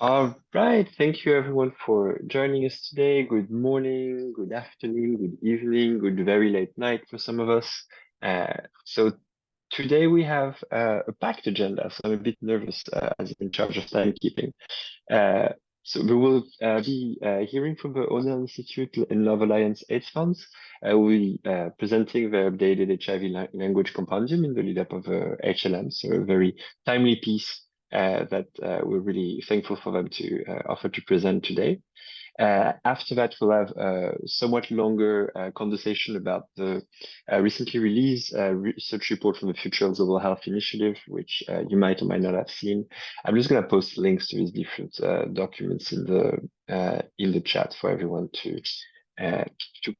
All right. Thank you everyone for joining us today. Good morning, good afternoon, good evening, good very late night for some of us. So today we have a packed agenda, so I'm a bit nervous as I'm in charge of timekeeping. Uh, so we will be hearing from the O'Neill Institute and Love Alliance AIDS Funds. We'll be presenting the updated HIV language compendium in the lead up of HLM, so a very timely piece that we're really thankful for them to offer to present today. After that, we'll have a somewhat longer conversation about the recently released research report from the Future of Global Health Initiative, which you might or might not have seen. I'm just going to post links to these different documents in the chat for everyone to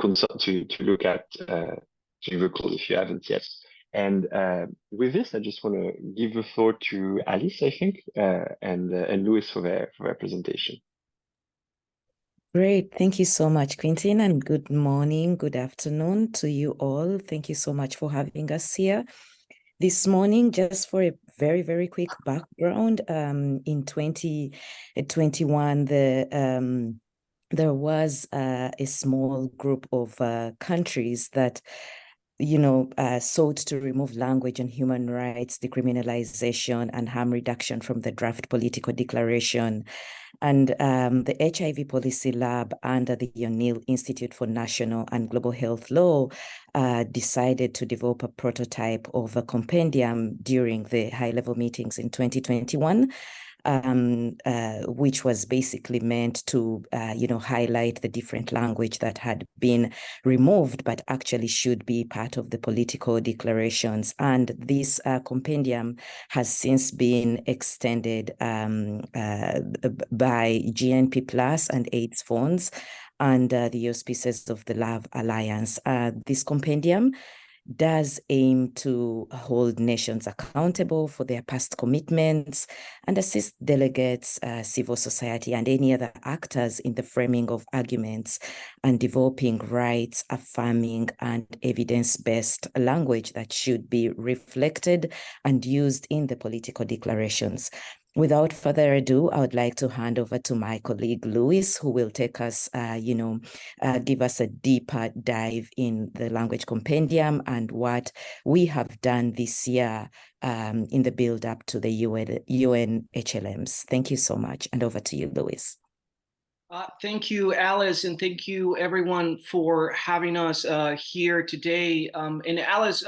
consult to look at during the call if you haven't yet. And with this, I just want to give the floor to Alice, I think, and Louis for their presentation. Great. Thank you so much, Quentin, and good morning, good afternoon to you all. Thank you so much for having us here this morning. Just for a very, very quick background, in 2021, there was a small group of countries that sought to remove language on human rights, decriminalization, and harm reduction from the draft political declaration. And the HIV Policy Lab under the O'Neill Institute for National and Global Health Law decided to develop a prototype of a compendium during the high-level meetings in 2021. Which was basically meant to, highlight the different language that had been removed, but actually should be part of the political declarations. And this compendium has since been extended by GNP Plus and AIDS funds under the auspices of the Love Alliance. This compendium does aim to hold nations accountable for their past commitments and assist delegates, civil society, and any other actors in the framing of arguments and developing rights, affirming and evidence-based language that should be reflected and used in the political declarations. Without further ado, I would like to hand over to my colleague, Louis, who will take us, give us a deeper dive in the language compendium and what we have done this year in the build up to the UN HLMs. Thank you so much. And over to you, Louis. Thank you, Alice, and thank you everyone for having us here today. And Alice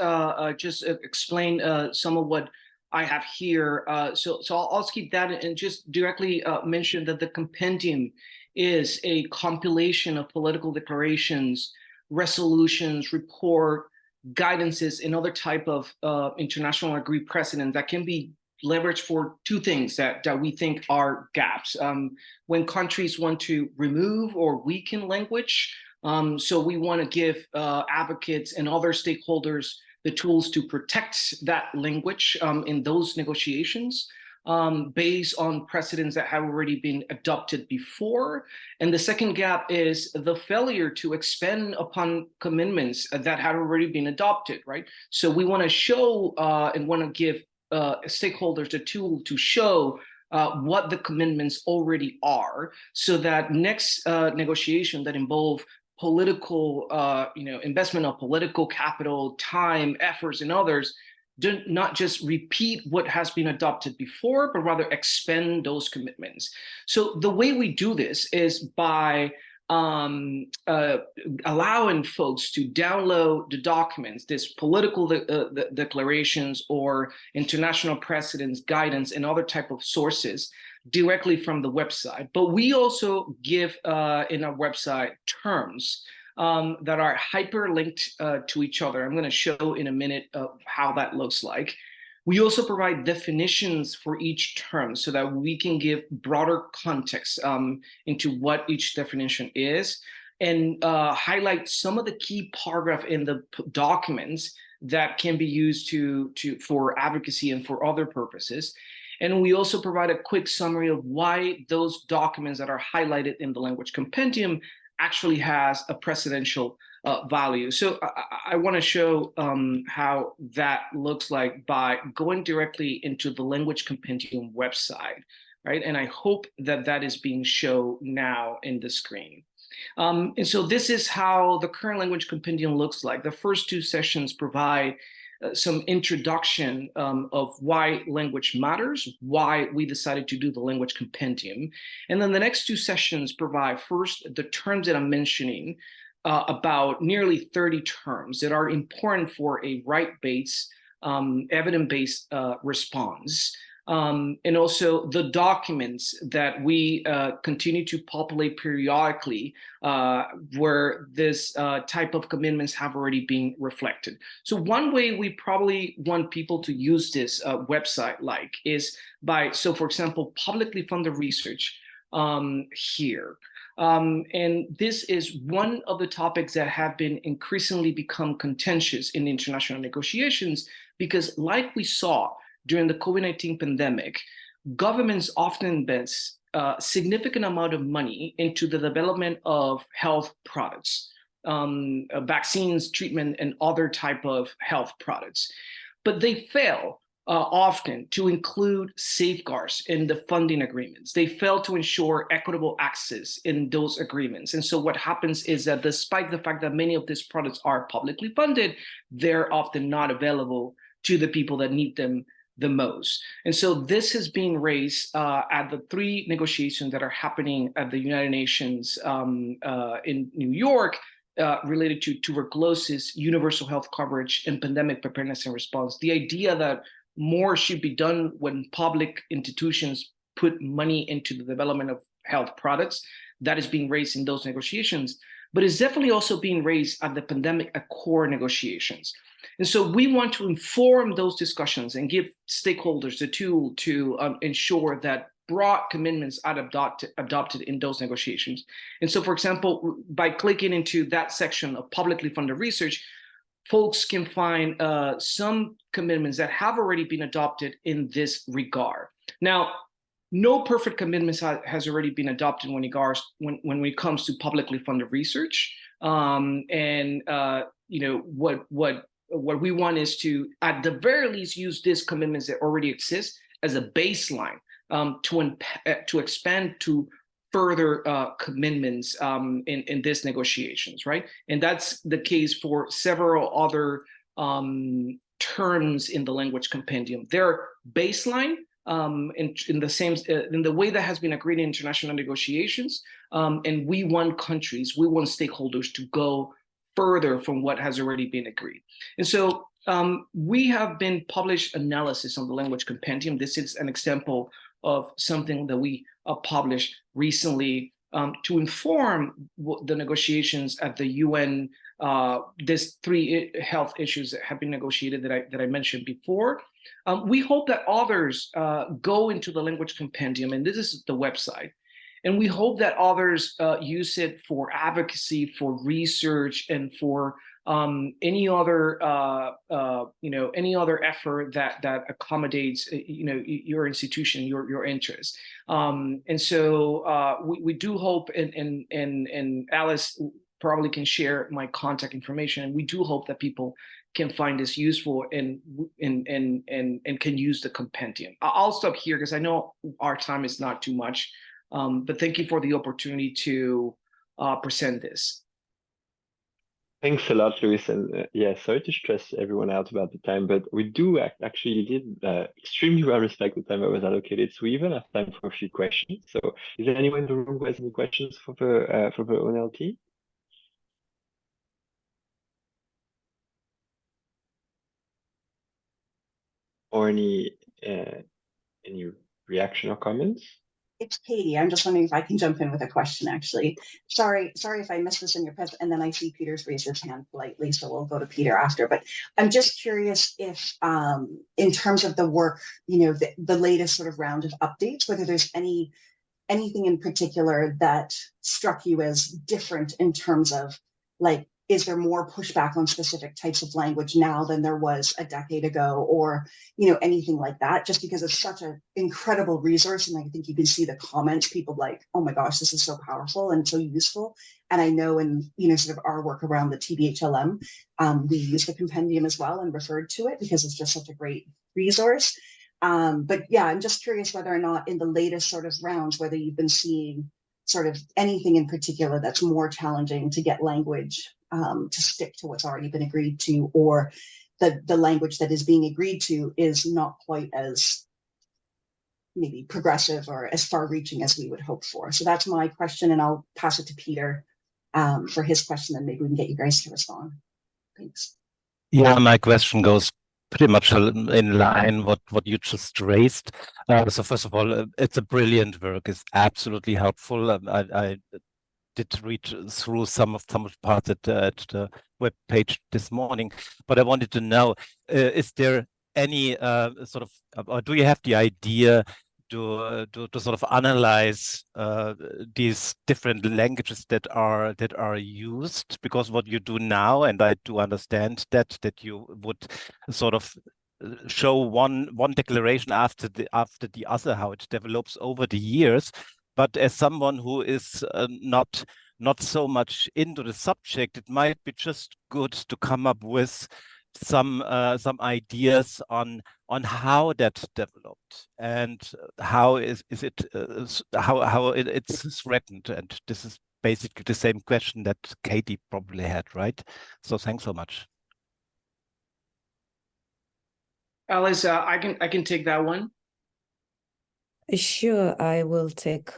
just explained some of what I have here. So I'll skip that and just directly mention that the compendium is a compilation of political declarations, resolutions, report, guidances, and other type of international agreed precedents that can be leveraged for two things that we think are gaps. When countries want to remove or weaken language, so we want to give advocates and other stakeholders the tools to protect that language in those negotiations based on precedents that have already been adopted before. And the second gap is the failure to expand upon commitments that had already been adopted, right? So we want to show and want to give stakeholders the tool to show what the commitments already are, so that next negotiation that involve political, investment of political capital, time, efforts, and others, do not just repeat what has been adopted before, but rather expand those commitments. So the way we do this is by allowing folks to download the documents, this political declarations or international precedents, guidance, and other type of sources directly from the website. But we also give in our website terms that are hyperlinked to each other. I'm going to show in a minute how that looks like. We also provide definitions for each term so that we can give broader context into what each definition is, and highlight some of the key paragraph in the documents that can be used for advocacy and for other purposes. And we also provide a quick summary of why those documents that are highlighted in the language compendium actually has a precedential value. So I want to show how that looks like by going directly into the language compendium website. right? And I hope that that is being shown now in the screen. And so this is how the current language compendium looks like. The first two sessions provide some introduction of why language matters, why we decided to do the language compendium. And then the next two sessions provide first the terms that I'm mentioning, about nearly 30 terms that are important for a right-based, evidence-based response. And also the documents that we continue to populate periodically where this type of commitments have already been reflected. So one way we probably want people to use this website is by, so for example, publicly funded research here. And this is one of the topics that have been increasingly become contentious in international negotiations, because like we saw during the COVID-19 pandemic, governments often invest a significant amount of money into the development of health products, vaccines, treatment, and other type of health products. But they fail often to include safeguards in the funding agreements. They fail to ensure equitable access in those agreements. And so what happens is that despite the fact that many of these products are publicly funded, they're often not available to the people that need them the most. And so this has been raised at the three negotiations that are happening at the United Nations in New York related to tuberculosis, universal health coverage, and pandemic preparedness and response. The idea that more should be done when public institutions put money into the development of health products, that is being raised in those negotiations, but it's definitely also being raised at the pandemic accord negotiations. And so we want to inform those discussions and give stakeholders the tool to ensure that broad commitments are adopted in those negotiations. And so, for example, by clicking into that section of publicly funded research, folks can find some commitments that have already been adopted in this regard. Now, no perfect commitments has already been adopted when it comes to publicly funded research. What we want is to, at the very least, use these commitments that already exist as a baseline to expand to further commitments in these negotiations, right? And that's the case for several other terms in the language compendium. They're baseline in the way that has been agreed in international negotiations, and we want stakeholders to go further from what has already been agreed. And so we have been published analysis on the language compendium. This is an example of something that we published recently to inform the negotiations at the UN. These three health issues that have been negotiated that I mentioned before. We hope that others go into the language compendium, and this is the website. And we hope that others use it for advocacy, for research, and for any other effort that accommodates your institution, your interests. And so we do hope, and Alice probably can share my contact information, and we do hope that people can find this useful and can use the compendium. I'll stop here because I know our time is not too much. But thank you for the opportunity to present this. Thanks a lot, Luis. And yeah, sorry to stress everyone out about the time, but we do actually did extremely well respect the time that was allocated. So we even have time for a few questions. So is there anyone in the room who has any questions for the ONLT? Or any reaction or comments? It's Katie. I'm just wondering if I can jump in with a question, actually. Sorry if I missed this in your present, and then I see Peter's raised his hand politely, so we'll go to Peter after. But I'm just curious if, in terms of the work, the latest sort of round of updates, whether there's anything in particular that struck you as different in terms of, like, is there more pushback on specific types of language now than there was a decade ago, or anything like that? Just because it's such an incredible resource, and I think you can see the comments, people like, oh my gosh, this is so powerful and so useful. And I know in sort of our work around the TBHLM, we use the compendium as well and referred to it because it's just such a great resource. But yeah, I'm just curious whether or not in the latest sort of rounds, whether you've been seeing sort of anything in particular that's more challenging to get language to stick to what's already been agreed to, or the language that is being agreed to is not quite as maybe progressive or as far-reaching as we would hope for. So that's my question, and I'll pass it to Peter for his question, and maybe we can get you guys to respond. Thanks. Yeah, my question goes pretty much in line what you just raised. So first of all, it's a brilliant work. It's absolutely helpful. I did read through some of the parts at the web page this morning, but I wanted to know: is there any sort of, or do you have the idea to sort of analyze these different languages that are used? Because what you do now, and I do understand that you would sort of show one declaration after the other, how it develops over the years. But as someone who is not so much into the subject, it might be just good to come up with some ideas on how that developed and how is it how it's threatened. And this is basically the same question that Katie probably had, right? So thanks so much. Alice, I can take that one. Sure, I will take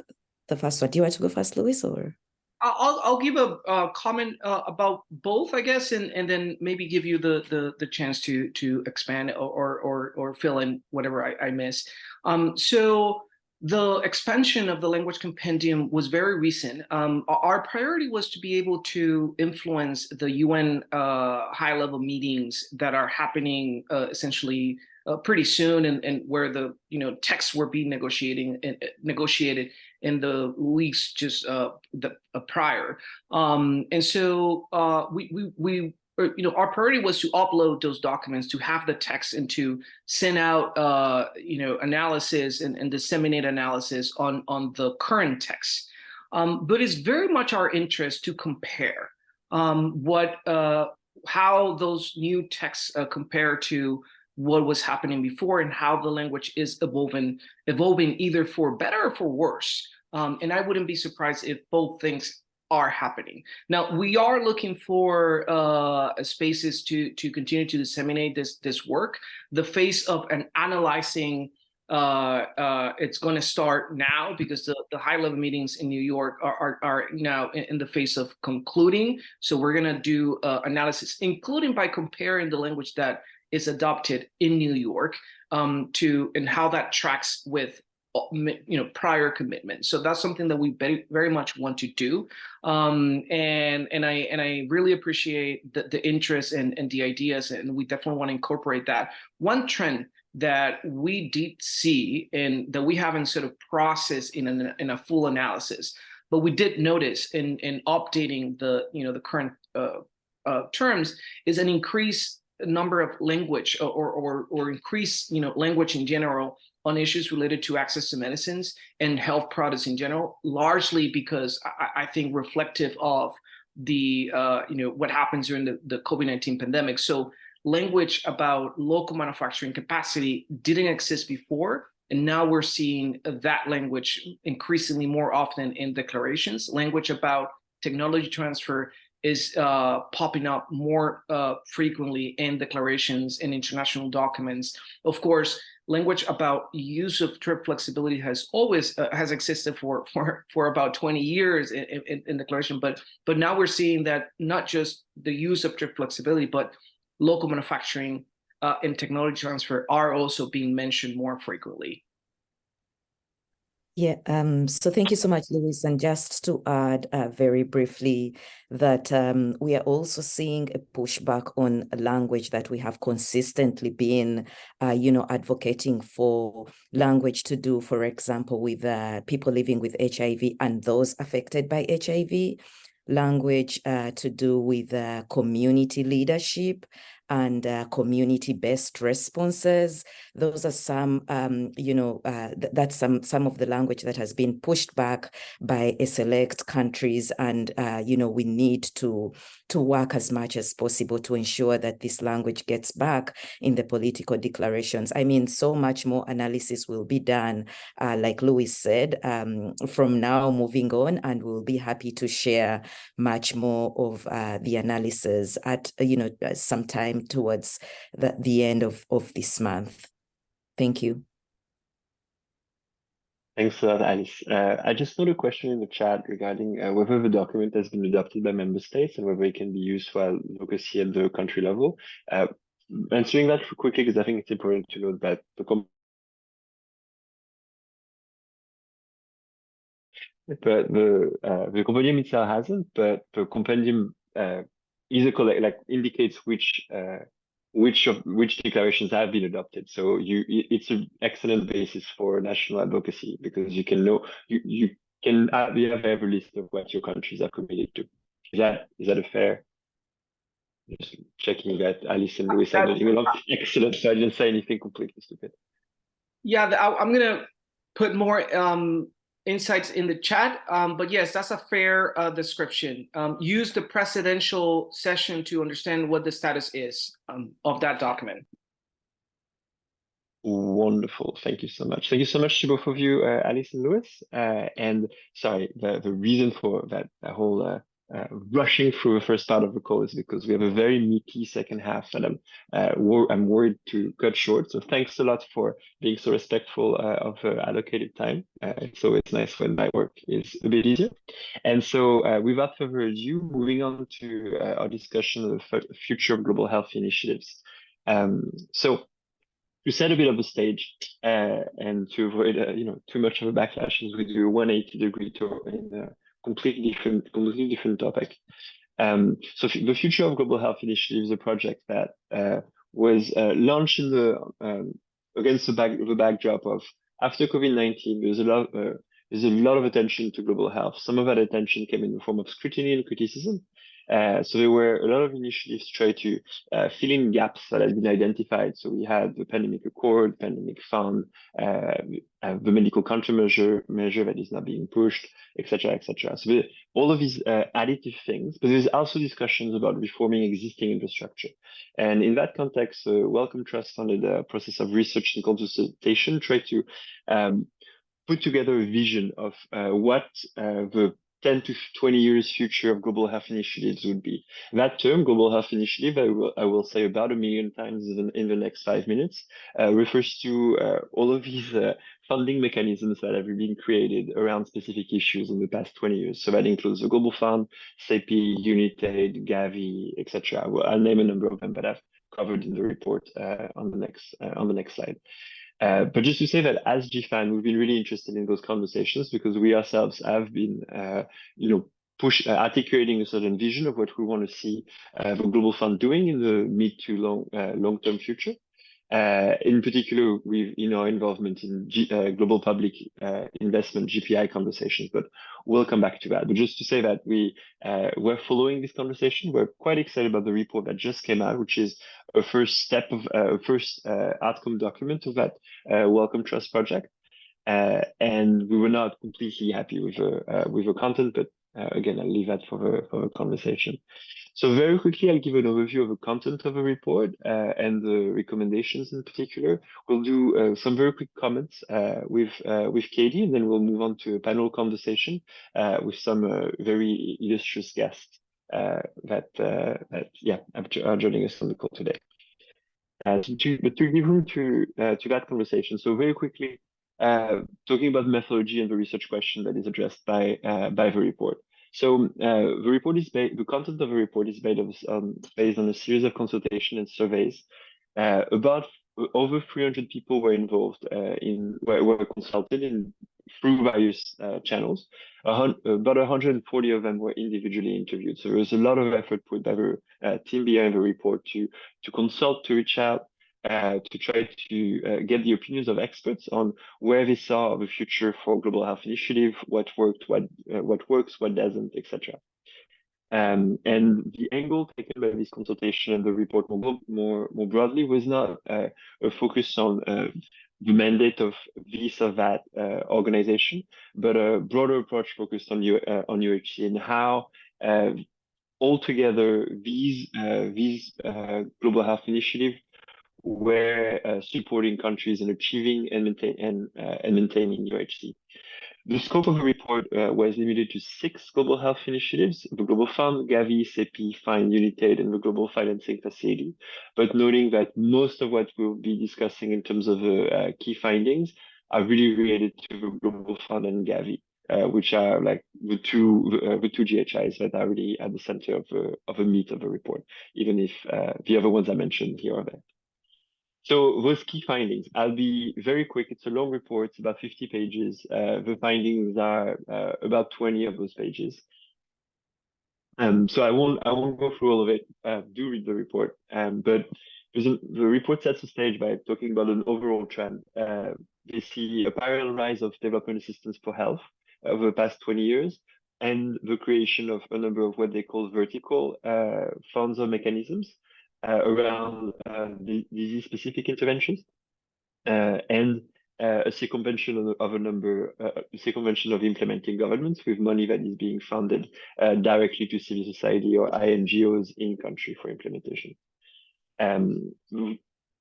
the first one. Do you want to go first, Luis, or? I'll give a comment about both, I guess, and then maybe give you the chance to expand or fill in whatever I miss. So the expansion of the language compendium was very recent. Our priority was to be able to influence the UN high-level meetings that are happening essentially pretty soon, and where the texts were being negotiated in the weeks just prior. And so we our priority was to upload those documents, to have the text, and to send out analysis and disseminate analysis on the current text. But it's very much our interest to compare how those new texts compare to what was happening before, and how the language is evolving either for better or for worse. And I wouldn't be surprised if both things are happening. Now, we are looking for spaces to continue to disseminate this work. The phase of analyzing it's going to start now, because the high-level meetings in New York are now in the phase of concluding. So we're going to do analysis, including by comparing the language that is adopted in New York and how that tracks with prior commitments. So that's something that we very much want to do, and I really appreciate the interest and the ideas, and we definitely want to incorporate that. One trend that we did see, and that we haven't sort of processed in a full analysis, but we did notice in updating the current terms, is an increased number of language or increased language in general on issues related to access to medicines and health products in general, largely because I think reflective of the what happens during the COVID-19 pandemic. So language about local manufacturing capacity didn't exist before, and now we're seeing that language increasingly more often in declarations. Language about technology transfer is popping up more frequently in declarations and international documents. Of course, language about use of trip flexibility has always has existed for about 20 years in declaration, but now we're seeing that not just the use of trip flexibility, but local manufacturing and technology transfer are also being mentioned more frequently. Yeah, so thank you so much, Luis. And just to add very briefly that we are also seeing a pushback on a language that we have consistently been, advocating for language to do, for example, with people living with HIV and those affected by HIV, language to do with community leadership and community-based responses. Those are some, that's some of the language that has been pushed back by a select countries, and we need to work as much as possible to ensure that this language gets back in the political declarations. I mean, so much more analysis will be done, like Louis said, from now moving on, and we'll be happy to share much more of the analysis at sometime towards the end of this month. Thank you. Thanks for that, Alice. I just noted a question in the chat regarding whether the document has been adopted by member states and whether it can be used for advocacy at the country level. Answering that quickly, because I think it's important to note that the compendium itself hasn't, but the compendium is indicates which declarations have been adopted. So it's an excellent basis for national advocacy, because you can know you have a list of what your countries are committed to. Is that a fair? Just checking that Alice and Louis had an email. Excellent. So I didn't say anything completely stupid. Yeah, I'm gonna put more insights in the chat, but yes, that's a fair description. Use the presidential session to understand what the status is of that document. Wonderful. Thank you so much. Thank you so much to both of you, Alice and Louis. And sorry, the reason for that whole rushing through the first part of the call is because we have a very meaty second half, and I'm worried to cut short. So thanks a lot for being so respectful of allocated time. So it's nice when my work is a bit easier. And so without further ado, moving on to our discussion of the future of global health initiatives. So to set a bit of a stage and to avoid too much of a backlash, as we do a 180-degree tour in a completely different topic. So the Future of Global Health Initiative is a project that was launched in against the backdrop of, after COVID-19, there's a lot of attention to global health. Some of that attention came in the form of scrutiny and criticism. So there were a lot of initiatives trying to fill in gaps that had been identified. So we had the pandemic accord, pandemic fund, the medical countermeasure that is not being pushed, etc., etc. So all of these additive things, but there's also discussions about reforming existing infrastructure. And in that context, Wellcome Trust funded a process of research and consultation, tried to put together a vision of what the 10 to 20 years future of global health initiatives would be. That term, global health initiative, I will say about 1 million times in the next 5 minutes, refers to all of these funding mechanisms that have been created around specific issues in the past 20 years. So that includes the Global Fund, CEPI, UNITAID, Gavi, etc. Well, I'll name a number of them, but I've covered in the report on the next slide. But just to say that as GFAN, we've been really interested in those conversations because we ourselves have been, articulating a certain vision of what we want to see the Global Fund doing in the mid to long-term future. In particular, in our involvement in global public investment GFAI conversations, but we'll come back to that. But just to say that we're following this conversation. We're quite excited about the report that just came out, which is a first step of first outcome document of that Wellcome Trust project. And we were not completely happy with the content, but again, I'll leave that for the conversation. So very quickly, I'll give an overview of the content of the report and the recommendations in particular. We'll do some very quick comments with Katie, and then we'll move on to a panel conversation with some very illustrious guests that are joining us on the call today. To give room to that conversation, so very quickly, talking about methodology and the research question that is addressed by the report. So the content of the report is based on a series of consultation and surveys. About over 300 people were involved were consulted through various channels. About 140 of them were individually interviewed. So there was a lot of effort put by the team behind the report to consult, to reach out, to try to get the opinions of experts on where they saw the future for global health initiative, what worked, what works, what doesn't, etc. And the angle taken by this consultation and the report more broadly was not a focus on the mandate of this or that organization, but a broader approach focused on UHC and how altogether these global health initiatives were supporting countries in achieving and maintaining UHC. The scope of the report was limited to 6 global health initiatives: the Global Fund, Gavi, CEPI, FIND, UNITAID, and the Global Financing Facility. But noting that most of what we'll be discussing in terms of key findings are really related to the Global Fund and Gavi, which are like the two GHIs that are really at the center of the meat of the report, even if the other ones I mentioned here are there. So those key findings, I'll be very quick. It's a long report, it's about 50 pages. The findings are about 20 of those pages. So I won't go through all of it. Do read the report. But the report sets the stage by talking about an overall trend. They see a parallel rise of development assistance for health over the past 20 years, and the creation of a number of what they call vertical funds or mechanisms around disease-specific interventions, and a circumvention of implementing governments with money that is being funded directly to civil society or INGOs in country for implementation.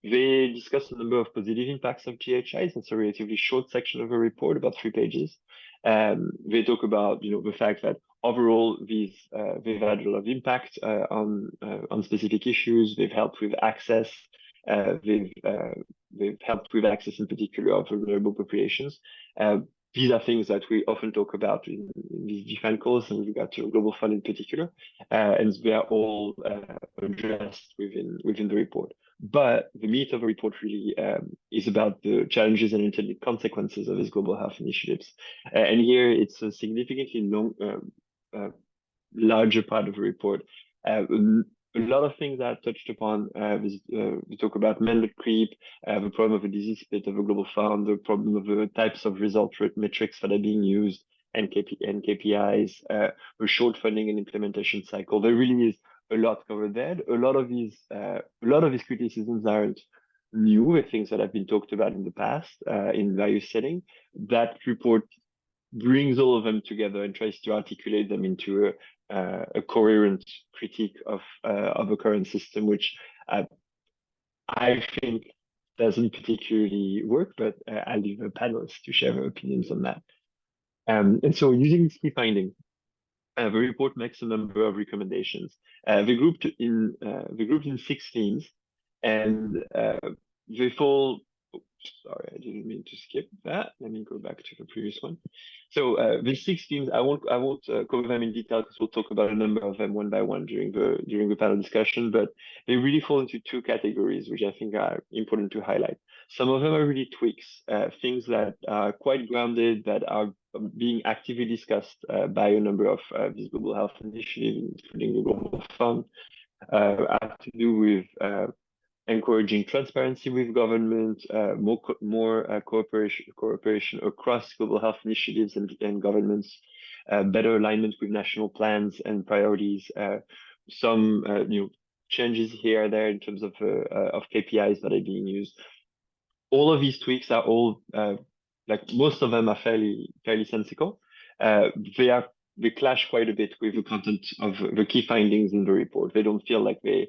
They discuss a number of positive impacts of GHIs. It's a relatively short section of a report, about 3 pages. They talk about, the fact that overall they've had a lot of impact on specific issues. They've helped with access. They've helped with access in particular of vulnerable populations. These are things that we often talk about in these GFAN calls, and we got to a Global Fund in particular, and they are all addressed within the report. But the meat of the report really is about the challenges and intended consequences of these global health initiatives. And here it's a significantly larger part of the report. A lot of things are touched upon. We talk about mandate creep, the problem of a disease split of a global fund, the problem of the types of result metrics that are being used, and KPIs, the short funding and implementation cycle. There really is a lot covered there. A lot of these criticisms aren't new. They're things that have been talked about in the past in various settings. That report brings all of them together and tries to articulate them into a coherent critique of the current system, which I think doesn't particularly work, but I'll leave the panelists to share their opinions on that. And so using this key finding, the report makes a number of recommendations. They grouped in 6 themes, and they fall. Sorry, I didn't mean to skip that. Let me go back to the previous one. So the 6 themes, I won't cover them in detail because we'll talk about a number of them one by one during the panel discussion. But they really fall into 2 categories, which I think are important to highlight. Some of them are really tweaks, things that are quite grounded, that are being actively discussed by a number of these global health initiatives, including the Global Fund, have to do with encouraging transparency with government, more cooperation across global health initiatives and governments, better alignment with national plans and priorities, some changes here and there in terms of KPIs that are being used. All of these tweaks are all like most of them are fairly sensical. They clash quite a bit with the content of the key findings in the report. They don't feel like they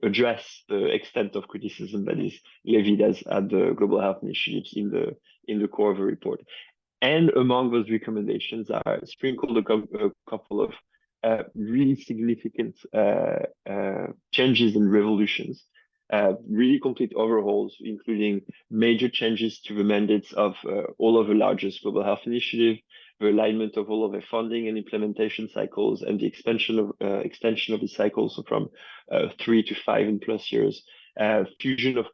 address the extent of criticism that is levied at the global health initiatives in the core of the report. And among those recommendations are sprinkled a couple of really significant changes and revolutions, really complete overhauls, including major changes to the mandates of all of the largest global health initiatives, the alignment of all of their funding and implementation cycles, and the extension of the cycles from 3 to 5 and plus years, fusion of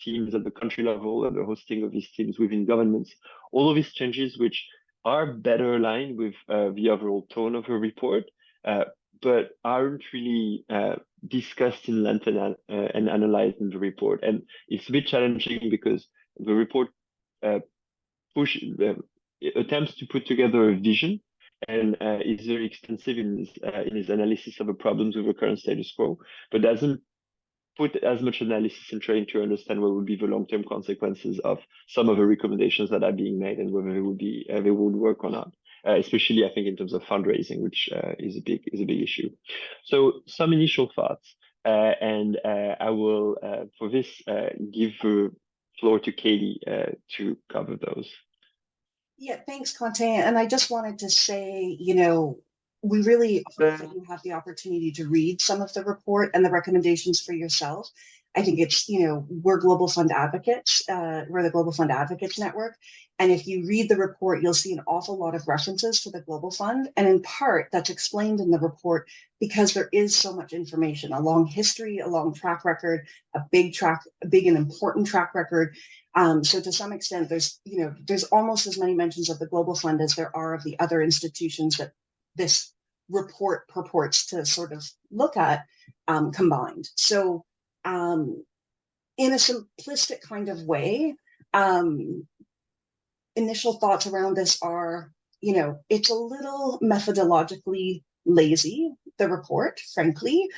teams at the country level and the hosting of these teams within governments. All of these changes, which are better aligned with the overall tone of the report, but aren't really discussed in length and analyzed in the report. And it's a bit challenging because the report attempts to put together a vision and is very extensive in his analysis of the problems with the current status quo, but doesn't put as much analysis in trying to understand what would be the long-term consequences of some of the recommendations that are being made and whether they would be they would work or not. Especially, I think, in terms of fundraising, which is a big issue. So some initial thoughts, and I will for this give the floor to Katie to cover those. Yeah, thanks, Quentin. And I just wanted to say, you know, we really hope that you have the opportunity to read some of the report and the recommendations for yourself. I think it's, you know, we're Global Fund Advocates. We're the Global Fund Advocates Network. And if you read the report, you'll see an awful lot of references to the Global Fund. And in part, that's explained in the report because there is so much information, a long history, a long track record, a big and important track record. So to some extent, there's almost as many mentions of the Global Fund as there are of the other institutions that this report purports to sort of look at combined. So in a simplistic kind of way, initial thoughts around this are, you know, it's a little methodologically lazy, the report, frankly.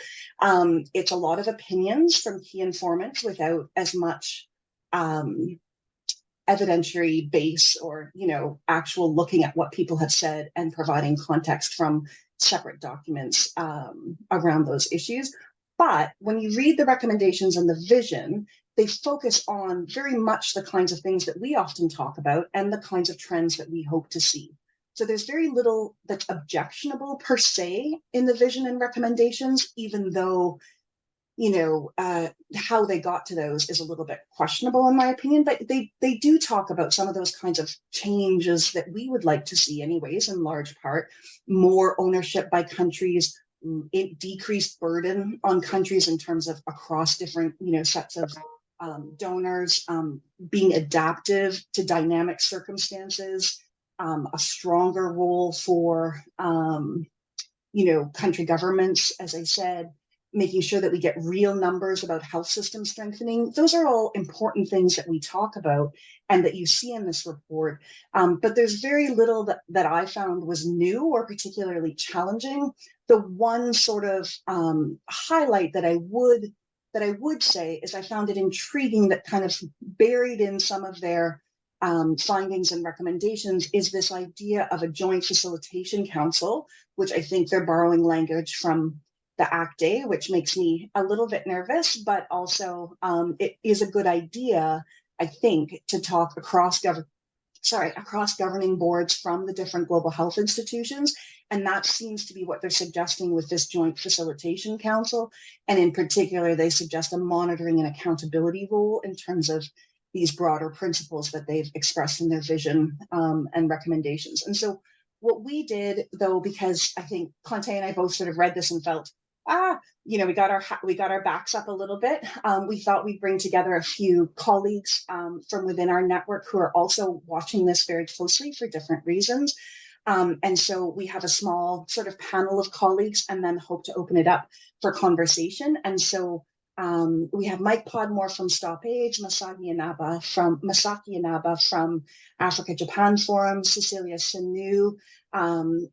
It's a lot of opinions from key informants without as much evidentiary base or, you know, actual looking at what people have said and providing context from separate documents around those issues. But when you read the recommendations and the vision, they focus on very much the kinds of things that we often talk about and the kinds of trends that we hope to see. So there's very little that's objectionable per se in the vision and recommendations, even though, you know, how they got to those is a little bit questionable in my opinion, but they do talk about some of those kinds of changes that we would like to see anyways, in large part, more ownership by countries, decreased burden on countries in terms of across different, you know, sets of donors, being adaptive to dynamic circumstances, a stronger role for, you know, country governments, as I said, making sure that we get real numbers about health system strengthening. Those are all important things that we talk about and that you see in this report. But there's very little that I found was new or particularly challenging. The one sort of highlight that I would say is I found it intriguing that kind of buried in some of their findings and recommendations is this idea of a joint facilitation council, which I think they're borrowing language from the ACT-A, which makes me a little bit nervous, but also it is a good idea, I think, to talk across governing boards from the different global health institutions. And that seems to be what they're suggesting with this joint facilitation council. And in particular, they suggest a monitoring and accountability role in terms of these broader principles that they've expressed in their vision and recommendations. And so what we did, though, because I think Conte and I both sort of read this and felt, you know, we got our backs up a little bit. We thought we'd bring together a few colleagues from within our network who are also watching this very closely for different reasons. And so we have a small sort of panel of colleagues and then hope to open it up for conversation. And so we have Mike Podmore from Stop AIDS, Masaki Inaba from Africa Japan Forum, Cecilia Sanu who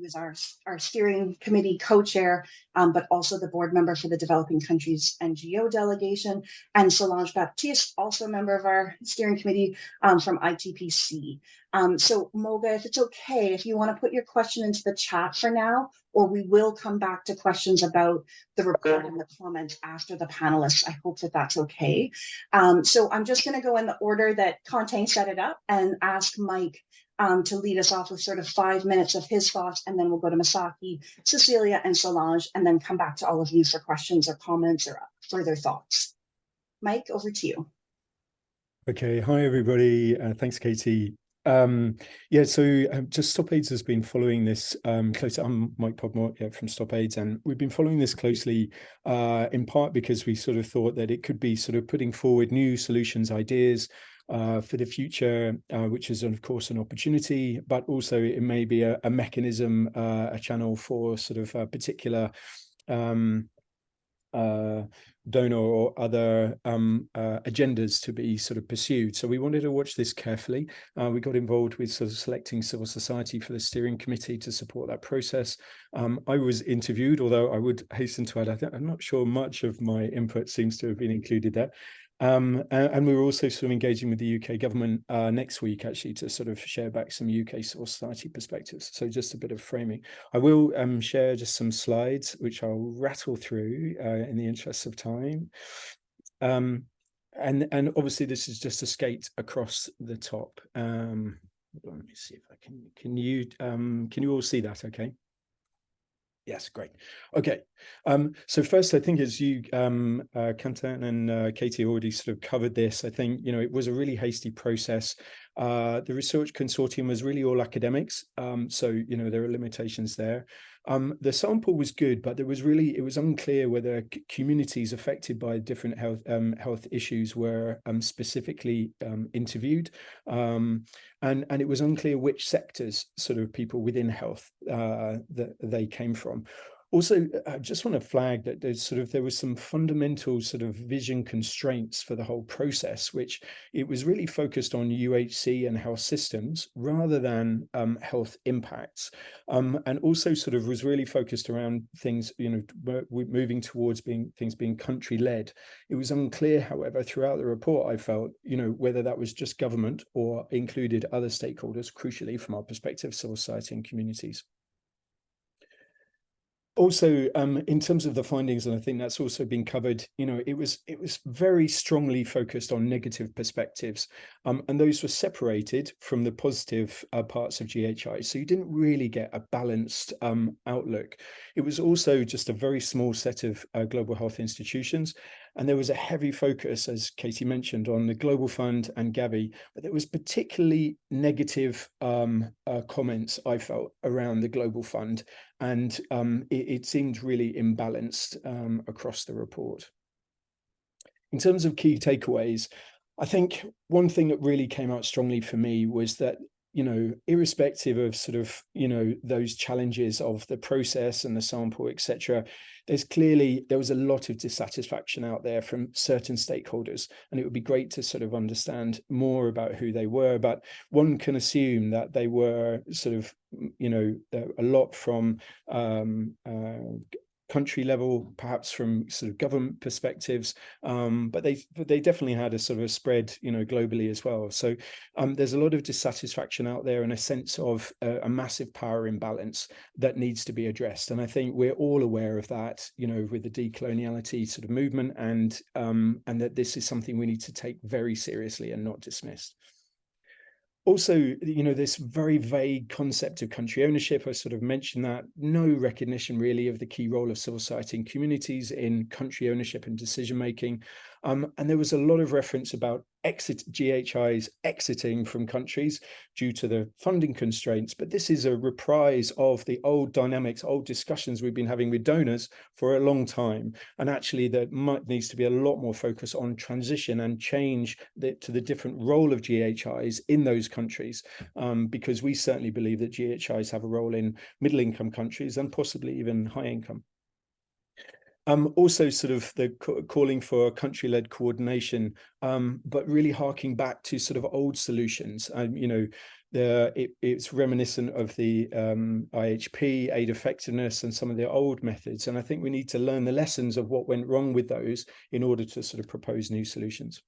is our steering committee co-chair, but also the board member for the Developing Countries NGO delegation, and Solange Baptiste, also a member of our steering committee from ITPC. So Moga, if it's okay, if you want to put your question into the chat for now, or we will come back to questions about the report and the comments after the panelists. I hope that that's okay. So I'm just going to go in the order that Conte set it up and ask Mike to lead us off with sort of 5 minutes of his thoughts, and then we'll go to Masaki, Cecilia, and Solange, and then come back to all of you for questions or comments or further thoughts. Mike, over to you. Okay, hi everybody. Thanks, Katie. Yeah, so just Stop AIDS has been following this closely. I'm Mike Podmore from Stop AIDS, and we've been following this closely in part because we sort of thought that it could be sort of putting forward new solutions, ideas for the future, which is of course an opportunity, but also it may be a mechanism, a channel for sort of a particular donor or other agendas to be sort of pursued. So we wanted to watch this carefully. We got involved with sort of selecting civil society for the steering committee to support that process. I was interviewed, although I would hasten to add, I'm not sure much of my input seems to have been included there. And we were also sort of engaging with the UK government next week, actually, to sort of share back some UK civil society perspectives. So just a bit of framing. I will share just some slides, which I'll rattle through in the interest of time. And obviously, this is just a skate across the top. Let me see if I can. Can you all see that? Okay. Yes, great. Okay. So first, I think as you, Kantan and Katie already sort of covered this, I think, it was a really hasty process. The research consortium was really all academics. So, there are limitations there. The sample was good, but it was unclear whether communities affected by different health issues were specifically interviewed. And it was unclear which sectors sort of people within health that they came from. Also, I just want to flag that there was some fundamental sort of vision constraints for the whole process, which it was really focused on UHC and health systems rather than health impacts, and also sort of was really focused around things, moving towards things being country led. It was unclear, however, throughout the report, I felt, whether that was just government or included other stakeholders, crucially from our perspective, civil society and communities. Also, in terms of the findings, and I think that's also been covered, it was very strongly focused on negative perspectives, and those were separated from the positive parts of GHI. So you didn't really get a balanced outlook. It was also just a very small set of global health institutions. And there was a heavy focus, as Katie mentioned, on the Global Fund and Gavi, but there was particularly negative comments, I felt, around the Global Fund. And it seemed really imbalanced across the report. In terms of key takeaways, I think one thing that really came out strongly for me was that, irrespective of sort of, those challenges of the process and the sample, etc., there was a lot of dissatisfaction out there from certain stakeholders, and it would be great to sort of understand more about who they were. But one can assume that they were sort of, a lot from country level, perhaps from sort of government perspectives, but they definitely had a sort of a spread, globally as well. So there's a lot of dissatisfaction out there and a sense of a massive power imbalance that needs to be addressed. And I think we're all aware of that, with the decoloniality sort of movement, and that this is something we need to take very seriously and not dismiss. Also, this very vague concept of country ownership, I sort of mentioned that, no recognition really of the key role of civil society and communities in country ownership and decision-making. And there was a lot of reference about GHIs exiting from countries due to the funding constraints, but this is a reprise of the old dynamics, old discussions we've been having with donors for a long time. And actually there needs to be a lot more focus on transition and change to the different role of GHIs in those countries, because we certainly believe that GHIs have a role in middle income countries and possibly even high income. Also sort of the calling for country-led coordination, but really harking back to sort of old solutions. It's reminiscent of the IHP, aid effectiveness, and some of the old methods. And I think we need to learn the lessons of what went wrong with those in order to sort of propose new solutions.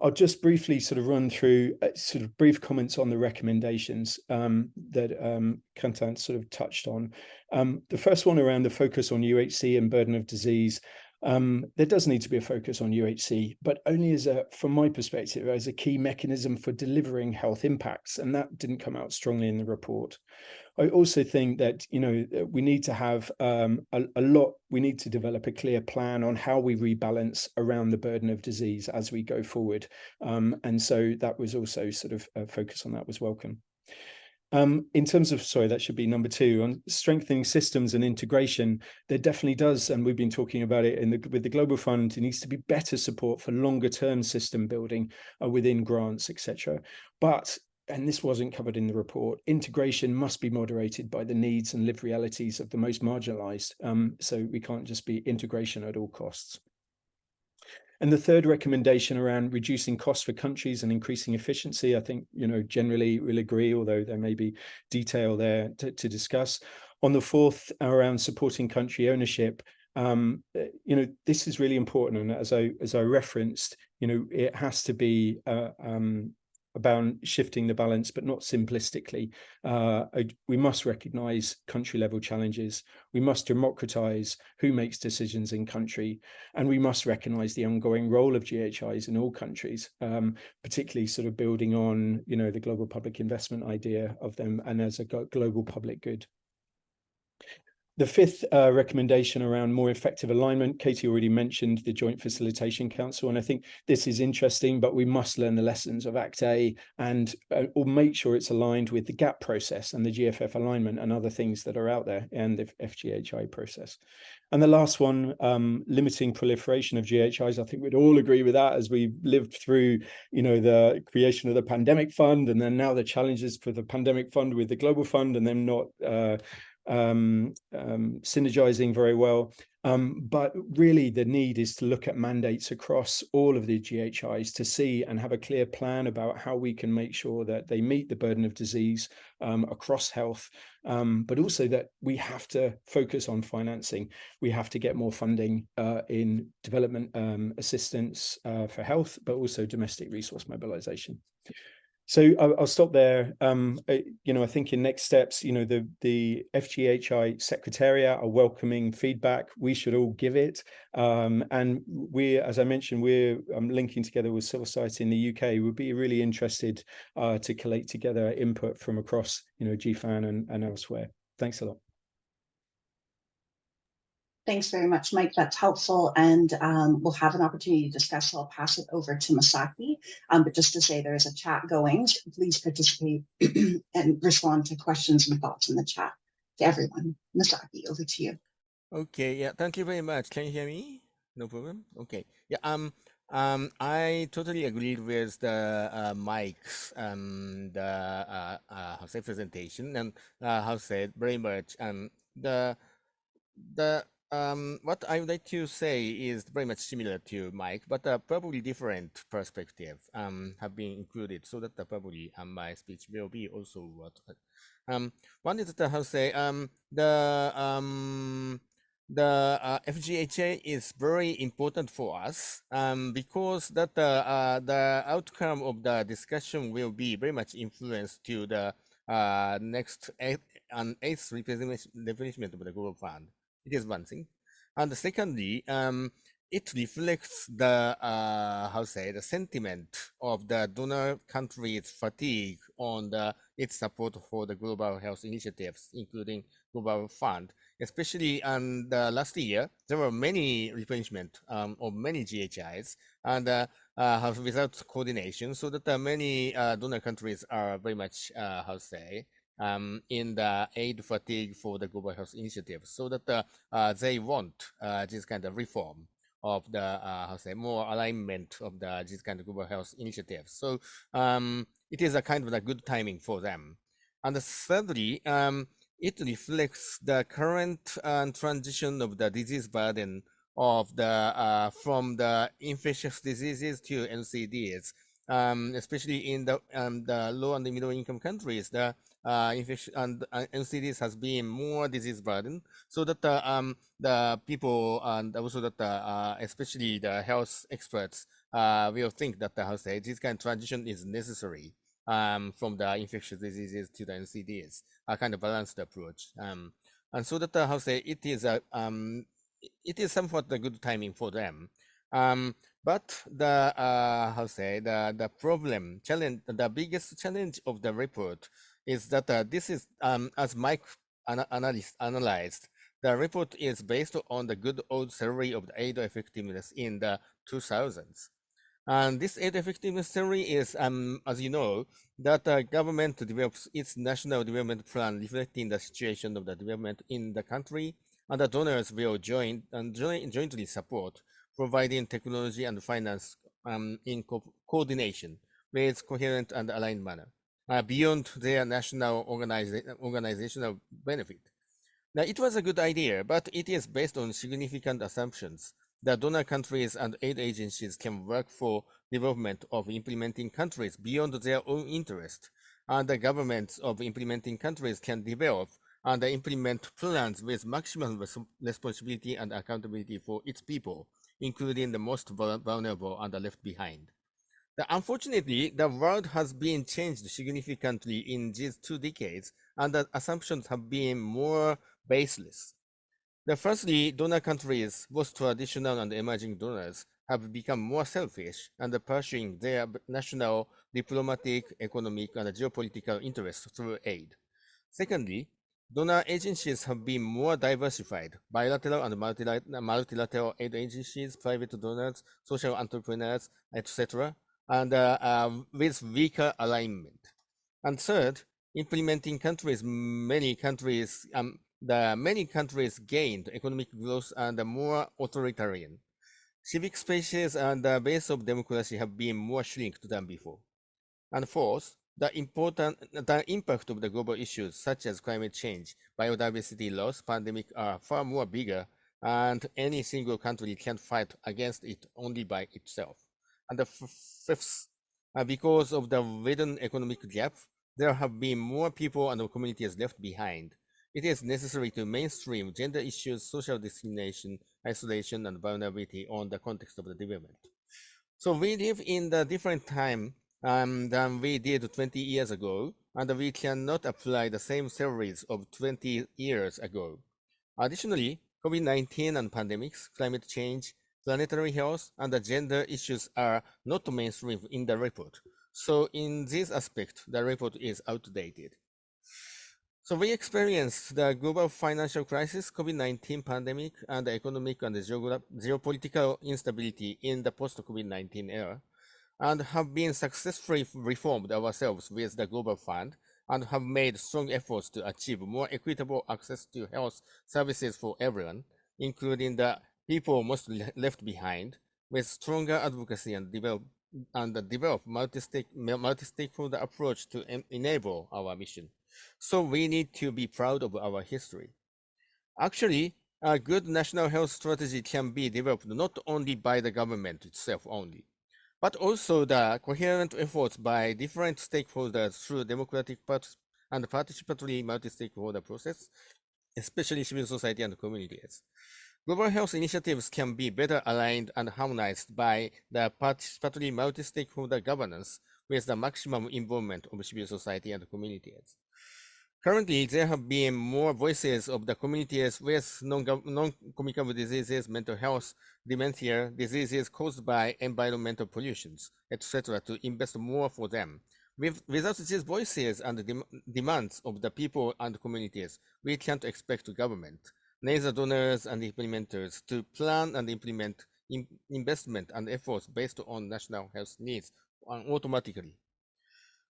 I'll just briefly sort of run through sort of brief comments on the recommendations that Kantan sort of touched on. The first one around the focus on UHC and burden of disease. There does need to be a focus on UHC, but only from my perspective, as a key mechanism for delivering health impacts, and that didn't come out strongly in the report. I also think that, we need to have we need to develop a clear plan on how we rebalance around the burden of disease as we go forward. And so that was also sort of a focus on that was welcome. In terms of, sorry, that should be number 2, on strengthening systems and integration, there definitely does, and we've been talking about it with the Global Fund, it needs to be better support for longer term system building within grants, etc. But and this wasn't covered in the report, integration must be moderated by the needs and lived realities of the most marginalized. So we can't just be integration at all costs. And the third recommendation around reducing costs for countries and increasing efficiency, I think, generally we'll agree, although there may be detail there to discuss. On the fourth, around supporting country ownership, this is really important. And as I referenced, it has to be about shifting the balance, but not simplistically. We must recognize country level challenges. We must democratize who makes decisions in country, and we must recognize the ongoing role of GHIs in all countries, particularly sort of building on, the global public investment idea of them and as a global public good. The fifth recommendation around more effective alignment, Katie already mentioned the Joint Facilitation Council, and I think this is interesting, but we must learn the lessons of Act A and or make sure it's aligned with the GAP process and the GFF alignment and other things that are out there and the FGHI process. And the last one, limiting proliferation of GHIs. I think we'd all agree with that as we lived through, the creation of the pandemic fund, and then now the challenges for the pandemic fund with the global fund, and then not synergizing very well. But really the need is to look at mandates across all of the GHIs to see and have a clear plan about how we can make sure that they meet the burden of disease across health, but also that we have to focus on financing. We have to get more funding in development assistance for health, but also domestic resource mobilization. So I'll stop there. I think in next steps, the FGHI Secretariat are welcoming feedback. We should all give it. And we, as I mentioned, we're linking together with civil society in the UK. We'd be really interested to collate together input from across, GFAN and elsewhere. Thanks a lot. Thanks very much, Mike. That's helpful, and we'll have an opportunity to discuss. So I'll pass it over to Masaki. But just to say, there is a chat going. So please participate and respond to questions and thoughts in the chat to everyone. Masaki, over to you. Okay. Yeah. Thank you very much. Can you hear me? No problem. Okay. Yeah. I totally agreed with the Mike's how say presentation, and how said very much what I would like to say is very much similar to Mike, but probably different perspective have been included, so that probably my speech will be also what one is that how say the FGHI is very important for us because that the outcome of the discussion will be very much influenced to the next eighth replenishment of the global fund. It is one thing, and secondly, it reflects the the sentiment of the donor countries' fatigue on its support for the global health initiatives, including global fund. Especially the last year, there were many replenishment of many GHIs, and without coordination, so that many donor countries are very much in the aid fatigue for the global health initiative, so that they want this kind of reform of the more alignment of this kind of global health initiative. So it is a kind of a good timing for them. And thirdly, it reflects the current transition of the disease burden of the from the infectious diseases to NCDs, especially in the low and middle income countries. The infection and NCDs has been more disease burden, so that the people and also that especially the health experts will think that this kind of transition is necessary from the infectious diseases to the NCDs, a kind of balanced approach, and so that it is somewhat a good timing for them. But the the problem challenge, the biggest challenge of the report is that this is as Mike analyzed, the report is based on the good old theory of the aid effectiveness in the 2000s. And this aid effectiveness theory is, as you know, that the government develops its national development plan reflecting the situation of the development in the country, and the donors will jointly support, providing technology and finance in coordination with coherent and aligned manner. beyond their national organizational benefit. Now, it was a good idea, but it is based on significant assumptions. The donor countries and aid agencies can work for development of implementing countries beyond their own interest, and the governments of implementing countries can develop and implement plans with maximum responsibility and accountability for its people, including the most vulnerable and the left behind. Unfortunately, the world has been changed significantly in these 2 decades, and the assumptions have been more baseless. Firstly, donor countries, both traditional and emerging donors, have become more selfish and pursuing their national, diplomatic, economic, and geopolitical interests through aid. Secondly, donor agencies have been more diversified: bilateral and multilateral aid agencies, private donors, social entrepreneurs, etc., and with weaker alignment. And third, implementing countries, many countries gained economic growth and are more authoritarian. Civic spaces and the base of democracy have been more shrinked than before. And fourth, the impact of the global issues such as climate change, biodiversity loss, pandemic are far more bigger, and any single country can fight against it only by itself. And the fifth, because of the widened economic gap, there have been more people and communities left behind. It is necessary to mainstream gender issues, social discrimination, isolation, and vulnerability on the context of the development. So we live in the different time than we did 20 years ago, and we cannot apply the same theories of 20 years ago. Additionally, COVID-19 and pandemics, climate change, planetary health, and the gender issues are not mainstream in the report. So in this aspect, the report is outdated. So we experienced the global financial crisis, COVID-19 pandemic, and the economic and the geopolitical instability in the post-COVID-19 era, and have been successfully reformed ourselves with the Global Fund, and have made strong efforts to achieve more equitable access to health services for everyone, including the people most left behind, with stronger advocacy and develop multi-stakeholder approach to enable our mission. So we need to be proud of our history. Actually, a good national health strategy can be developed not only by the government itself only, but also the coherent efforts by different stakeholders through democratic and participatory multi-stakeholder process, especially civil society and communities. Global health initiatives can be better aligned and harmonized by the participatory multi-stakeholder governance with the maximum involvement of civil society and communities. Currently, there have been more voices of the communities with non-communicable diseases, mental health, dementia, diseases caused by environmental pollutions, etc., to invest more for them. Without these voices and the demands of the people and communities, we can't expect the government, neither donors and implementers, to plan and implement investment and efforts based on national health needs automatically.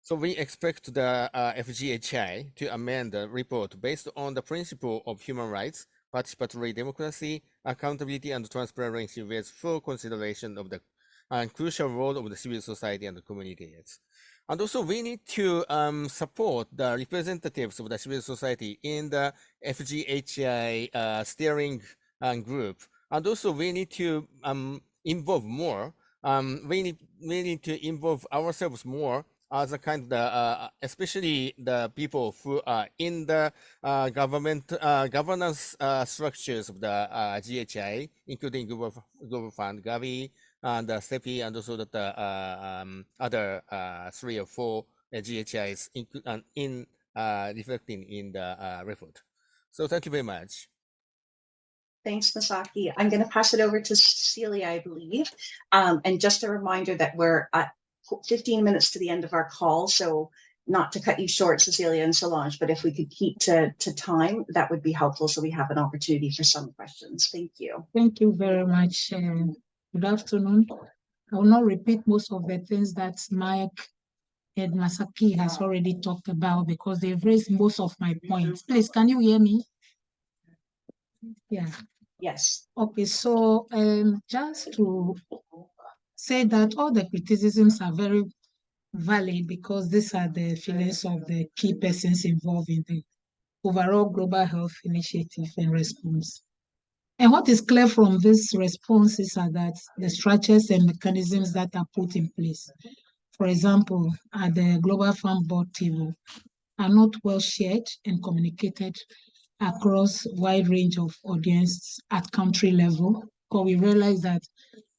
So we expect the FGHI to amend the report based on the principle of human rights, participatory democracy, accountability, and transparency with full consideration of the crucial role of the civil society and the communities. And also we need to support the representatives of the civil society in the FGHI steering group. And also we need to involve more. We need to involve ourselves more as a kind of especially the people who are in the governance structures of the GHI, including Global Fund, Gavi, and Sept, and also the other 3 or 4 GHIs in reflecting in the report. So thank you very much. Thanks, Masaki. I'm going to pass it over to Cecilia, I believe. And just a reminder that we're at 15 minutes to the end of our call, so not to cut you short, Cecilia and Solange, but if we could keep to time, that would be helpful so we have an opportunity for some questions. Thank you. Thank you very much. Good afternoon. I will not repeat most of the things that Mike and Masaki has already talked about because they've raised most of my points. Please, can you hear me? Yeah. Yes. Okay, so just to say that all the criticisms are very valid because these are the feelings of the key persons involved in the overall global health initiative and response. And what is clear from these responses are that the structures and mechanisms that are put in place, for example, at the Global Fund Board table, are not well shared and communicated across a wide range of audience at country level, because we realize that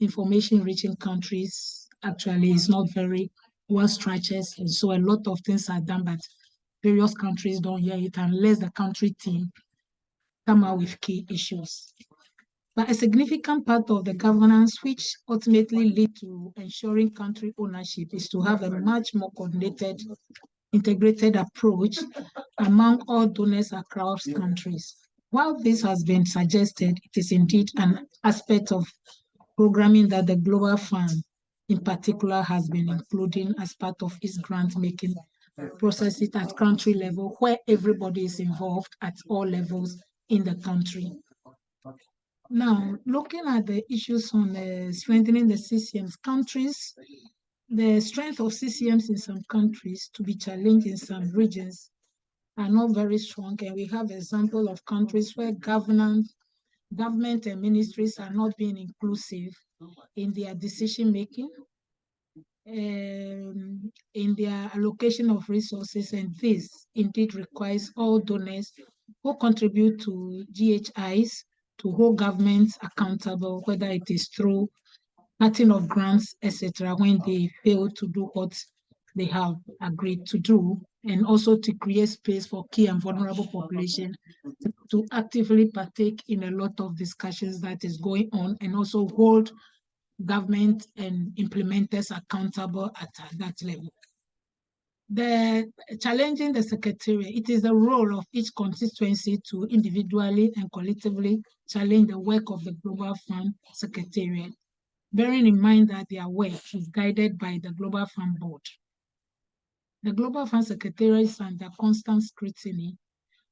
information reaching countries actually is not very well structured. And so a lot of things are done, but various countries don't hear it unless the country team come out with key issues. But a significant part of the governance, which ultimately lead to ensuring country ownership, is to have a much more coordinated, integrated approach among all donors across countries. While this has been suggested, it is indeed an aspect of programming that the Global Fund in particular has been including as part of its grant-making processes at country level, where everybody is involved at all levels in the country. Now, looking at the issues on strengthening the CCMs, countries, the strength of CCMs in some countries to be challenged in some regions are not very strong. And we have examples of countries where government and ministries are not being inclusive in their decision making, in their allocation of resources. And this indeed requires all donors who contribute to GHIs to hold governments accountable, whether it is through cutting of grants, etc., when they fail to do what they have agreed to do, and also to create space for key and vulnerable population to actively partake in a lot of discussions that is going on, and also hold government and implementers accountable at that level. The challenging the secretariat, it is the role of each constituency to individually and collectively challenge the work of the Global Fund Secretariat, bearing in mind that their work is guided by the Global Fund Board. The Global Fund Secretariat is under constant scrutiny,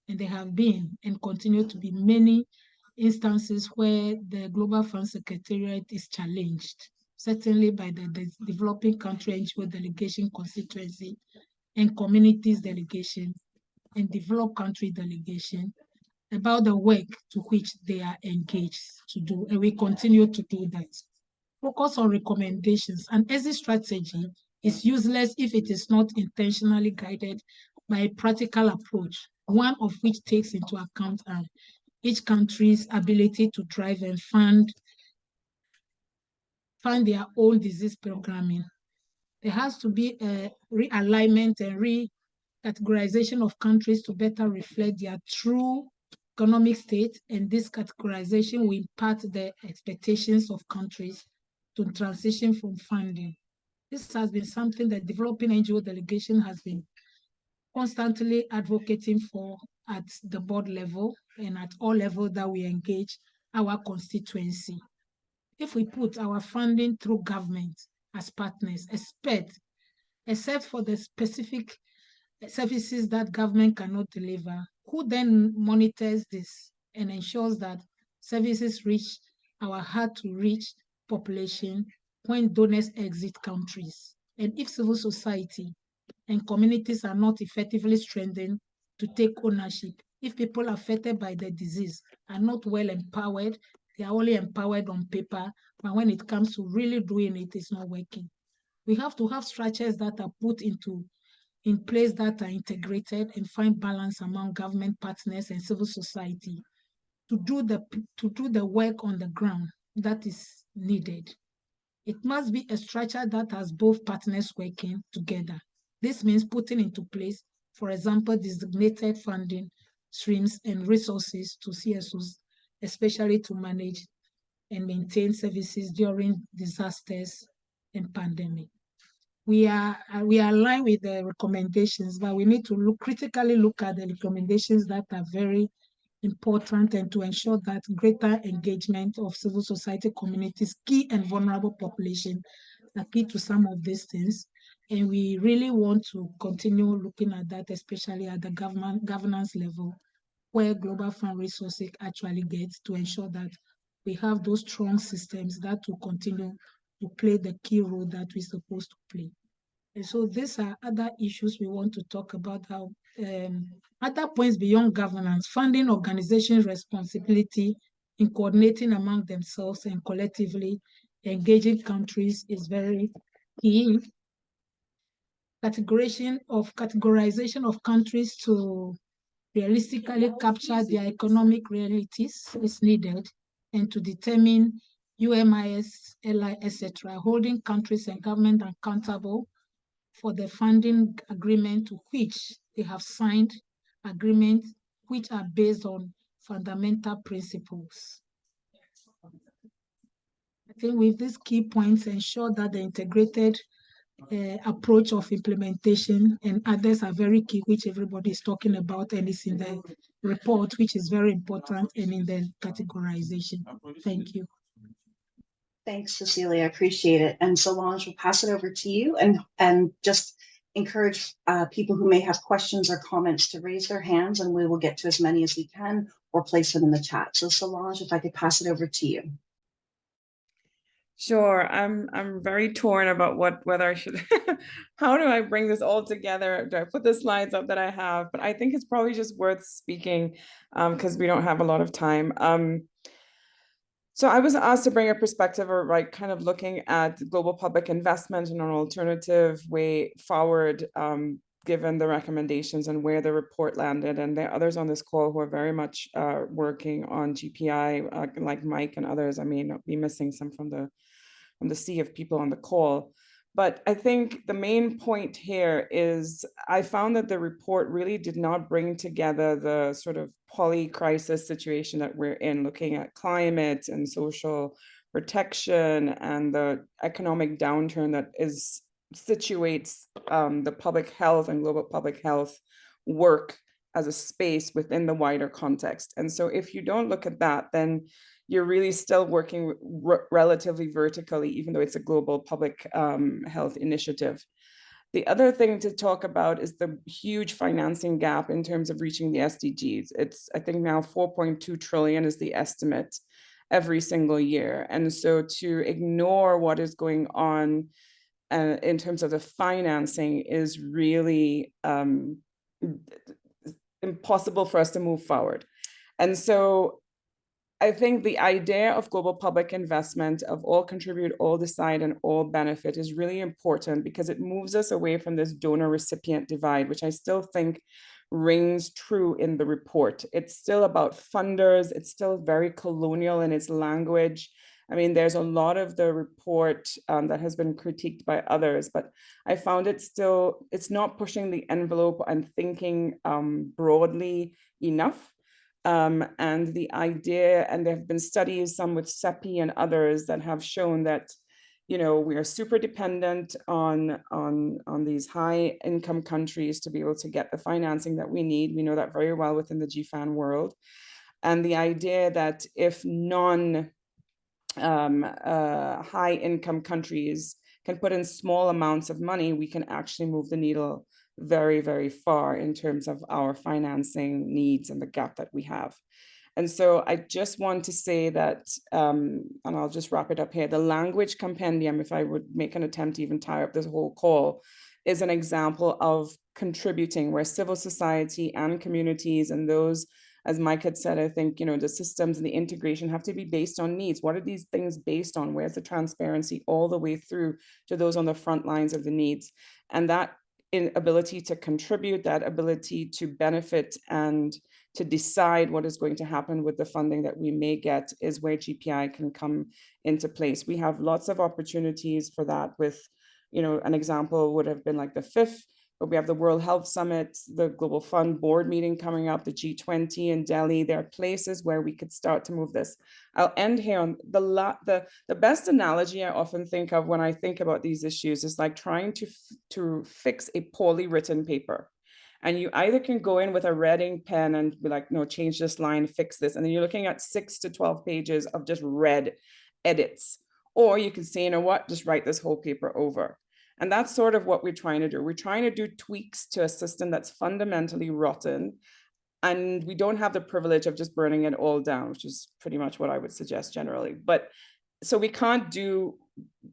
and there have been and continue to be many instances where the Global Fund Secretariat is challenged, certainly by the developing country NGO delegation constituency and communities delegation and developed country delegation about the work to which they are engaged to do, and we continue to do that. Focus on recommendations. An exit strategy is useless if it is not intentionally guided by a practical approach, one of which takes into account each country's ability to drive and fund their own disease programming. There has to be a realignment and recategorization of countries to better reflect their true economic state, and this categorization will impact the expectations of countries to transition from funding. This has been something that developing NGO delegation has been constantly advocating for at the board level and at all levels that we engage our constituency. If we put our funding through government as partners, except for the specific services that government cannot deliver, who then monitors this and ensures that services reach our hard-to-reach population when donors exit countries? And if civil society and communities are not effectively strengthened to take ownership, if people affected by the disease are not well empowered, they are only empowered on paper, but when it comes to really doing it, it's not working. We have to have structures that are put in place that are integrated and find balance among government partners and civil society to do the work on the ground that is needed. It must be a structure that has both partners working together. This means putting into place, for example, designated funding streams and resources to CSOs, especially to manage and maintain services during disasters and pandemic. We are aligned with the recommendations, but we need to critically look at the recommendations that are very important, and to ensure that greater engagement of civil society communities, key and vulnerable population, are key to some of these things. And we really want to continue looking at that, especially at the governance level, where Global Fund resources actually get, to ensure that we have those strong systems that will continue to play the key role that we're supposed to play. And so these are other issues we want to talk about, how other points beyond governance, funding organizations' responsibility in coordinating among themselves and collectively engaging countries is very key. Categorization of countries to realistically capture their economic realities is needed, and to determine UMIS, LI, etc., holding countries and government accountable for the funding agreement to which they have signed, agreements which are based on fundamental principles. I think with these key points, ensure that the integrated approach of implementation and others are very key, which everybody is talking about, and is in the report, which is very important, and in the categorization. Thank you. Thanks, Cecilia. I appreciate it. And Solange, we'll pass it over to you, and just encourage people who may have questions or comments to raise their hands, and we will get to as many as we can or place them in the chat. So Solange, if I could pass it over to you. Sure, I'm very torn about whether I should how do I bring this all together? Do I put the slides up that I have? But I think it's probably just worth speaking because we don't have a lot of time. So I was asked to bring a perspective, or like kind of looking at global public investment in an alternative way forward, given the recommendations and where the report landed. And there are others on this call who are very much working on GPI, like Mike and others. I may not be missing some from the sea of people on the call. But I think the main point here is I found that the report really did not bring together the sort of poly-crisis situation that we're in, looking at climate and social protection and the economic downturn that situates the public health and global public health work as a space within the wider context. And so if you don't look at that, then you're really still working relatively vertically, even though it's a global public health initiative. The other thing to talk about is the huge financing gap in terms of reaching the SDGs. It's, I think now 4.2 trillion is the estimate every single year. And so to ignore what is going on in terms of the financing is really impossible for us to move forward. And so I think the idea of global public investment, of all contribute, all decide, and all benefit is really important because it moves us away from this donor-recipient divide, which I still think rings true in the report. It's still about funders. It's still very colonial in its language. I mean, there's a lot of the report that has been critiqued by others, but I found it's not pushing the envelope and thinking broadly enough. And the idea, and there have been studies, some with Sept and others, that have shown that, you know, we are super dependent on these high income countries to be able to get the financing that we need. We know that very well within the GFAN world. And the idea that if high income countries can put in small amounts of money, we can actually move the needle very, very far in terms of our financing needs and the gap that we have. And so I just want to say that, and I'll just wrap it up here, the language compendium, if I would make an attempt to even tie up this whole call, is an example of contributing where civil society and communities and those, as Mike had said, I think, you know, the systems and the integration have to be based on needs. What are these things based on? Where's the transparency all the way through to those on the front lines of the needs? And that ability to contribute, that ability to benefit and to decide what is going to happen with the funding that we may get is where GPI can come into place. We have lots of opportunities for that with, you know, an example would have been like the 5th, but we have the World Health Summit, the Global Fund board meeting coming up, the G20 in Delhi. There are places where we could start to move this. I'll end here on the best analogy I often think of when I think about these issues is like trying to fix a poorly written paper. And you either can go in with a red ink pen and be like, no, change this line, fix this. And then you're looking at 6 to 12 pages of just red edits. Or you can say, you know what, just write this whole paper over. And that's sort of what we're trying to do. We're trying to do tweaks to a system that's fundamentally rotten. And we don't have the privilege of just burning it all down, which is pretty much what I would suggest generally. But so we can't do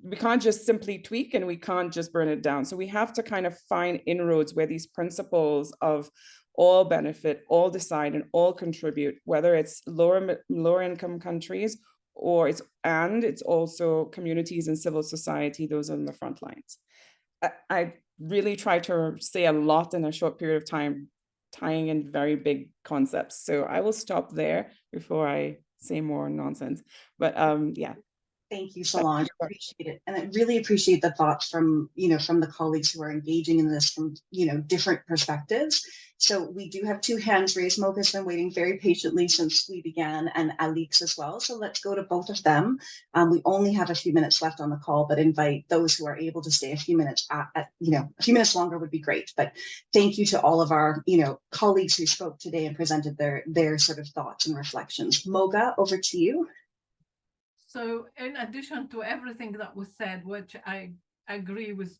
we can't just simply tweak and we can't just burn it down. So we have to kind of find inroads where these principles of all benefit, all decide, and all contribute, whether it's lower income countries or it's also communities and civil society, those on the front lines. I really try to say a lot in a short period of time, tying in very big concepts. So I will stop there before I say more nonsense. But yeah. Thank you, Solange. Appreciate it. And I really appreciate the thoughts from, from the colleagues who are engaging in this from, different perspectives. So we do have two hands raised. Mocha's been waiting very patiently since we began, and Alix as well. So let's go to both of them. We only have a few minutes left on the call, but invite those who are able to stay a few minutes a few minutes longer would be great. But thank you to all of our, colleagues who spoke today and presented their sort of thoughts and reflections. Mocha, over to you. So in addition to everything that was said, which I agree with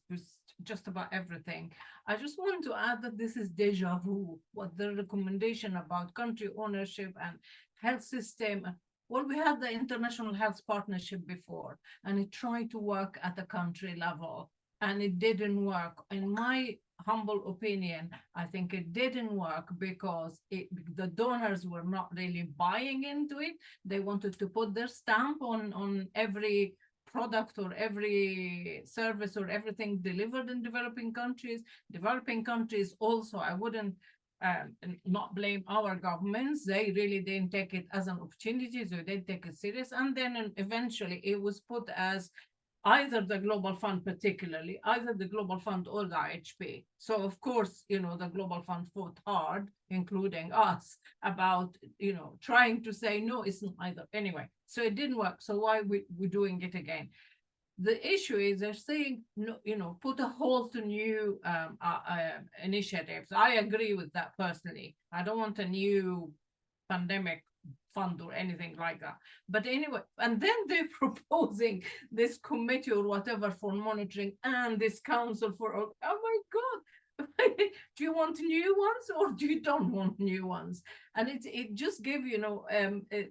just about everything, I just want to add that this is deja vu, what the recommendation about country ownership and health system. Well, we had the International Health Partnership before, and it tried to work at a country level, and it didn't work. In my humble opinion, I think it didn't work because the donors were not really buying into it. They wanted to put their stamp on every product or every service or everything delivered in developing countries. Developing countries also, I wouldn't not blame our governments. They really didn't take it as an opportunity, so they didn't take it serious. And then eventually it was put as either the Global Fund, particularly, either the Global Fund or the IHP. So of course, the Global Fund fought hard, including us, about, trying to say, no, it's not either. Anyway, so it didn't work. So why we're doing it again? The issue is they're saying, put a halt to new initiatives. I agree with that personally. I don't want a new pandemic fund or anything like that. But anyway, and then they're proposing this committee or whatever for monitoring and this council for, oh my God, do you want new ones or do you don't want new ones? And it just gave,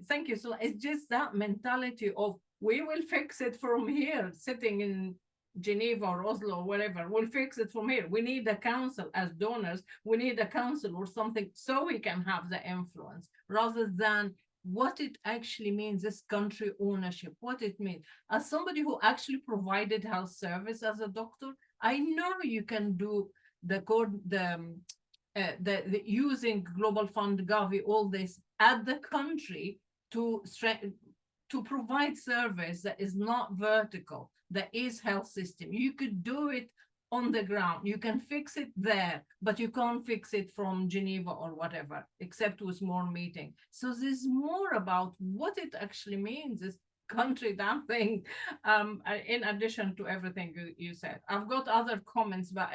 thank you. So it's just that mentality of we will fix it from here, sitting in Geneva or Oslo or whatever, we'll fix it from here. We need a council as donors. We need a council or something so we can have the influence rather than what it actually means, this country ownership, what it means. As somebody who actually provided health service as a doctor, I know you can do the using Global Fund, Gavi, all this at the country to provide service that is not vertical, that is health system. You could do it on the ground. You can fix it there, but you can't fix it from Geneva or whatever, except with more meeting. So there's more about what it actually means, this country damping, in addition to everything you said. I've got other comments, but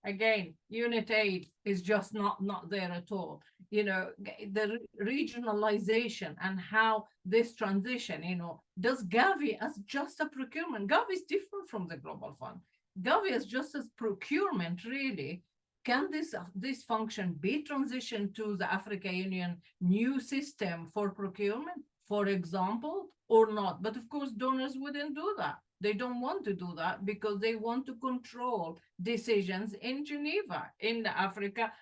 again, Unit 8 is just not there at all. The regionalization and how this transition, does Gavi as just a procurement? Gavi is different from the Global Fund. Gavi is just as procurement, really. Can this function be transitioned to the African Union new system for procurement, for example, or not? But of course, donors wouldn't do that. They don't want to do that because they want to control decisions in Geneva. In Africa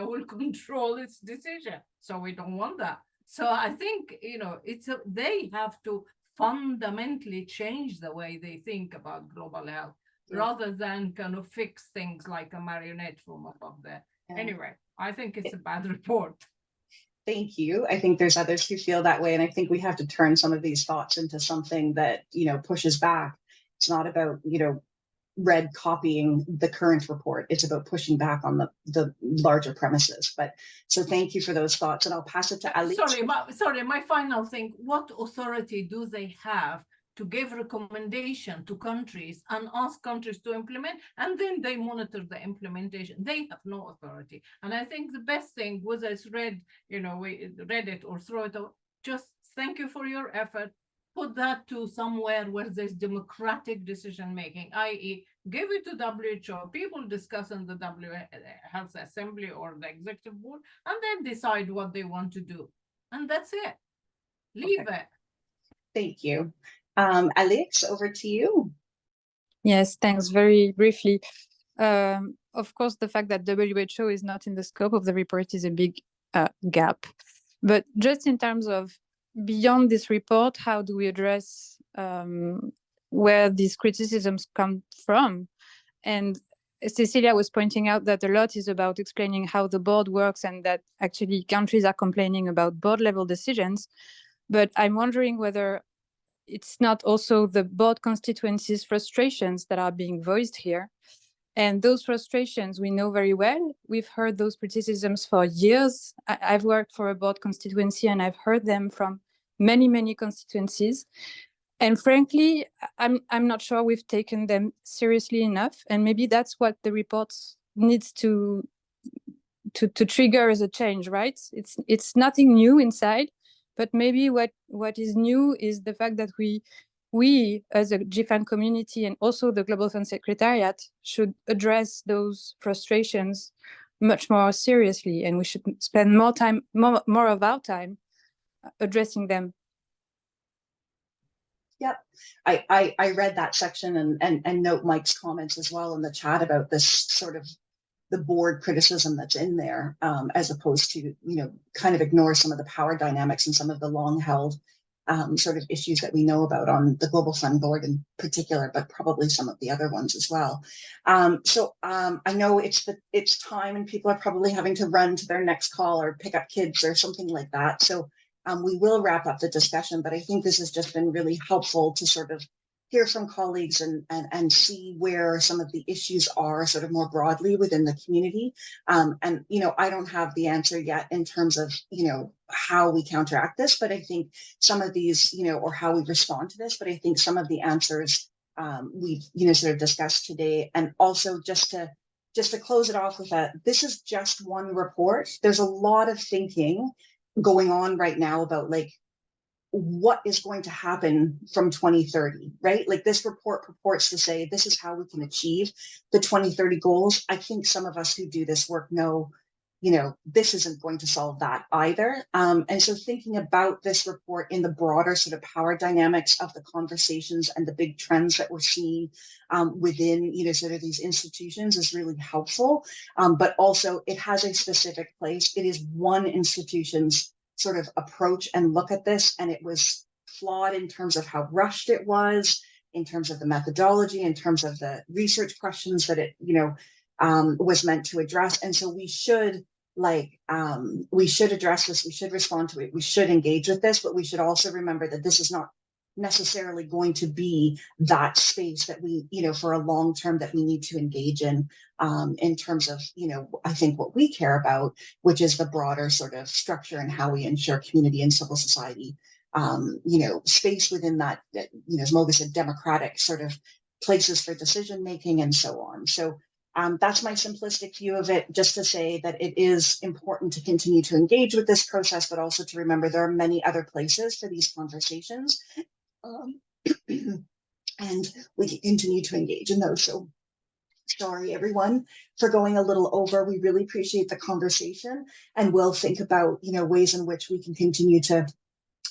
will control its decision. So we don't want that. So I think, they have to fundamentally change the way they think about global health, rather than kind of fix things like a marionette from above there. Anyway, I think it's a bad report. Thank you. I think there's others who feel that way. And I think we have to turn some of these thoughts into something that, pushes back. It's not about, red copying the current report. It's about pushing back on the larger premises. But so thank you for those thoughts. And I'll pass it to Ali. Sorry, my final thing. What authority do they have to give recommendation to countries and ask countries to implement, and then they monitor the implementation? They have no authority. And I think the best thing, whether it's read it or throw it out, just thank you for your effort. Put that to somewhere where there's democratic decision making, i.e. give it to WHO, people discuss in the Health Assembly or the Executive Board, and then decide what they want to do. And that's it. Leave it. Thank you. Alex, over to you. Yes, thanks. Very briefly. Of course, the fact that WHO is not in the scope of the report is a big gap. But just in terms of beyond this report, how do we address where these criticisms come from? And Cecilia was pointing out that a lot is about explaining how the board works and that actually countries are complaining about board level decisions. But I'm wondering whether it's not also the board constituencies' frustrations that are being voiced here. And those frustrations we know very well. We've heard those criticisms for years. I've worked for a board constituency and I've heard them from many, many constituencies. And frankly, I'm not sure we've taken them seriously enough. And maybe that's what the report needs to trigger as a change, right? It's nothing new inside, but maybe what is new is the fact that we as a GFAN community and also the Global Fund Secretariat should address those frustrations much more seriously, and we should spend more of our time addressing them. Yep, I read that section and note Mike's comments as well in the chat about this sort of the board criticism that's in there, as opposed to, kind of ignore some of the power dynamics and some of the long held sort of issues that we know about on the Global Fund board in particular, but probably some of the other ones as well. So I know it's time and people are probably having to run to their next call or pick up kids or something like that. So we will wrap up the discussion, but I think this has just been really helpful to sort of hear from colleagues and see where some of the issues are sort of more broadly within the community. And, I don't have the answer yet in terms of, how we counteract this, but I think some of these, or how we respond to this, but I think some of the answers we've, sort of discussed today. And also just to close it off with this is just one report. There's a lot of thinking going on right now about what is going to happen from 2030, right? Like this report purports to say, this is how we can achieve the 2030 goals. I think some of us who do this work know, this isn't going to solve that either. And so thinking about this report in the broader sort of power dynamics of the conversations and the big trends that we're seeing within, sort of these institutions is really helpful. But also it has a specific place. It is one institution's sort of approach and look at this, and it was flawed in terms of how rushed it was, in terms of the methodology, in terms of the research questions that it was meant to address. And so we should address this, we should respond to it, we should engage with this, but we should also remember that this is not necessarily going to be that space that we, for a long term that we need to engage in terms of, I think what we care about, which is the broader sort of structure and how we ensure community and civil society, space within that, as Moga said, democratic sort of places for decision making and so on. So that's my simplistic view of it, just to say that it is important to continue to engage with this process, but also to remember there are many other places for these conversations. And we can continue to engage in those. So sorry, everyone, for going a little over. We really appreciate the conversation, and we'll think about, ways in which we can continue to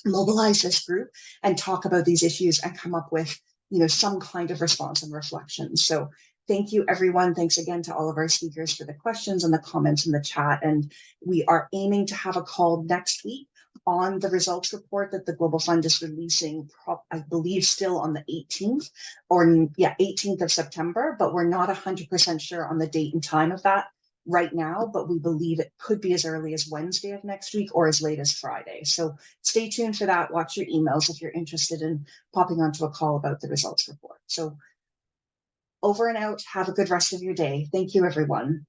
mobilize this group and talk about these issues and come up with, some kind of response and reflection. So thank you, everyone. Thanks again to all of our speakers for the questions and the comments in the chat. And we are aiming to have a call next week on the results report that the Global Fund is releasing, I believe still on the 18th, 18th of September, but we're not 100% sure on the date and time of that right now, but we believe it could be as early as Wednesday of next week or as late as Friday. So stay tuned for that. Watch your emails if you're interested in popping onto a call about the results report. So over and out. Have a good rest of your day. Thank you, everyone.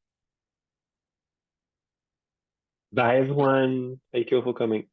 Bye, everyone. Thank you for coming.